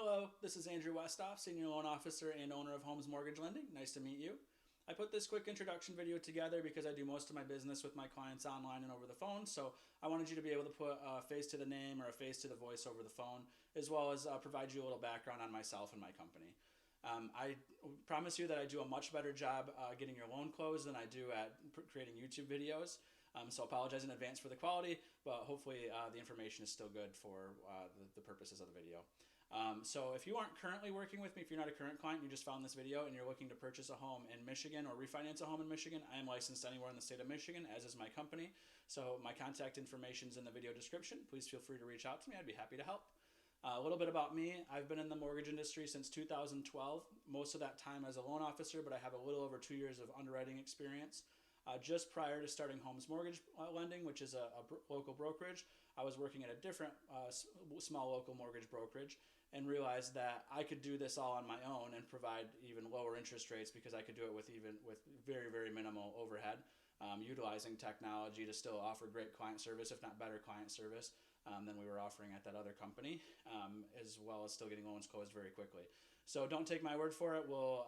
Hello, this is Andrew Westhof, Senior Loan Officer and owner of Homes Mortgage Lending. Nice to meet you. I put this quick introduction video together because I do most of my business with my clients online and over the phone, so I wanted you to be able to put a face to the name or a face to the voice over the phone, as well as provide you a little background on myself and my company. I promise you that I do a much better job getting your loan closed than I do at creating YouTube videos. So I apologize in advance for the quality, but hopefully the information is still good for the purposes of the video. So if you aren't currently working with me, if you're not a current client, you just found this video and you're looking to purchase a home in Michigan or refinance a home in Michigan, I am licensed anywhere in the state of Michigan, as is my company. So my contact information is in the video description. Please feel free to reach out to me. I'd be happy to help. A little bit about me. I've been in the mortgage industry since 2012, most of that time as a loan officer, but I have a little over 2 years of underwriting experience. Just prior to starting Homes Mortgage Lending, which is a local brokerage, I was working at a different small local mortgage brokerage and realized that I could do this all on my own and provide even lower interest rates because I could do it with very, very minimal overhead, utilizing technology to still offer great client service, if not better client service than we were offering at that other company, as well as still getting loans closed very quickly. So don't take my word for it. We'll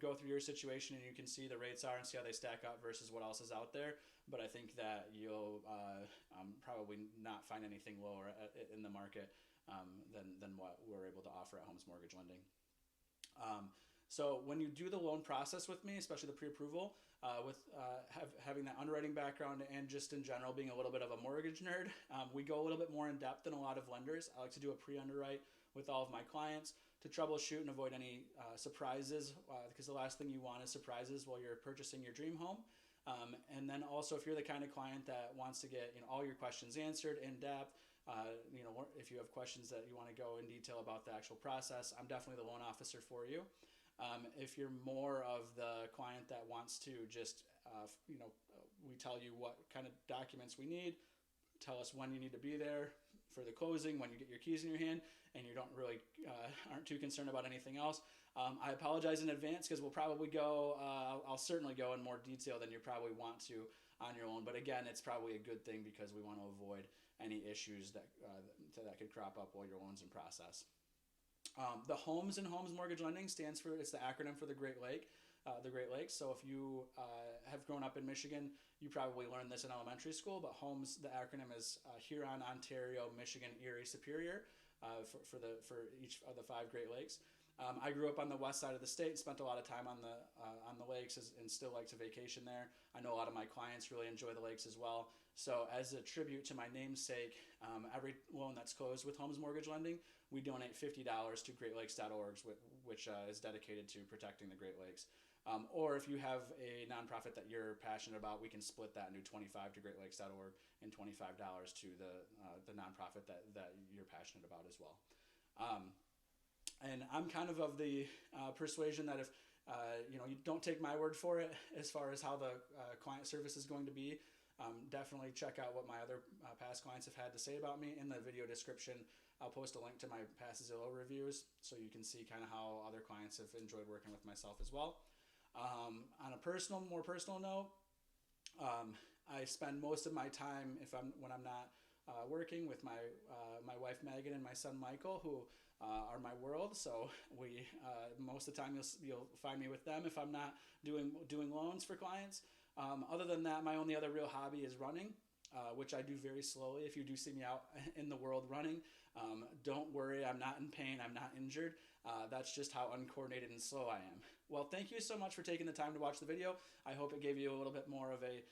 go through your situation and you can see the rates are and see how they stack up versus what else is out there. But I think that you'll probably not find anything lower in the market than what we're able to offer at Homes Mortgage Lending. So when you do the loan process with me, especially the pre-approval, having that underwriting background and just in general being a little bit of a mortgage nerd, we go a little bit more in depth than a lot of lenders. I like to do a pre-underwrite with all of my clients to troubleshoot and avoid any surprises, because the last thing you want is surprises while you're purchasing your dream home. And then also, if you're the kind of client that wants to get all your questions answered in depth, if you have questions that you want to go in detail about the actual process, I'm definitely the loan officer for you. If you're more of the client that wants to just, we tell you what kind of documents we need, tell us when you need to be there for the closing, when you get your keys in your hand, and you don't really aren't too concerned about anything else. I apologize in advance because we'll probably go, I'll certainly go in more detail than you probably want to on your own. But again, it's probably a good thing because we want to avoid any issues that could crop up while your loan's in process. The Homes in Homes Mortgage Lending stands for, it's the acronym for the Great Lakes. So if you have grown up in Michigan, you probably learned this in elementary school, but Homes, the acronym is Huron, Ontario, Michigan, Erie, Superior for each of the 5 Great Lakes. I grew up on the west side of the state, spent a lot of time on the lakes and still like to vacation there. I know a lot of my clients really enjoy the lakes as well. So as a tribute to my namesake, every loan that's closed with Homes Mortgage Lending, we donate $50 to greatlakes.org, which is dedicated to protecting the Great Lakes. Or if you have a nonprofit that you're passionate about, we can split that and do $25 to greatlakes.org and $25 to the nonprofit that you're passionate about as well. And I'm kind of the persuasion that if you don't take my word for it as far as how the client service is going to be, definitely check out what my other past clients have had to say about me. In the video description, I'll post a link to my past Zillow reviews so you can see kind of how other clients have enjoyed working with myself as well. On a more personal note, I spend most of my time when I'm not working with my wife Megan and my son Michael, who are my world. So we most of the time you'll find me with them if I'm not doing loans for clients. Other than that, my only other real hobby is running, which I do very slowly. If you do see me out in the world running, don't worry, I'm not in pain, I'm not injured. That's just how uncoordinated and slow I am. Well, thank you so much for taking the time to watch the video. I hope it gave you a little bit more of a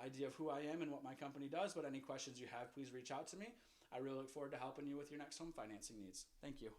idea of who I am and what my company does, but any questions you have, please reach out to me. I really look forward to helping you with your next home financing needs. Thank you.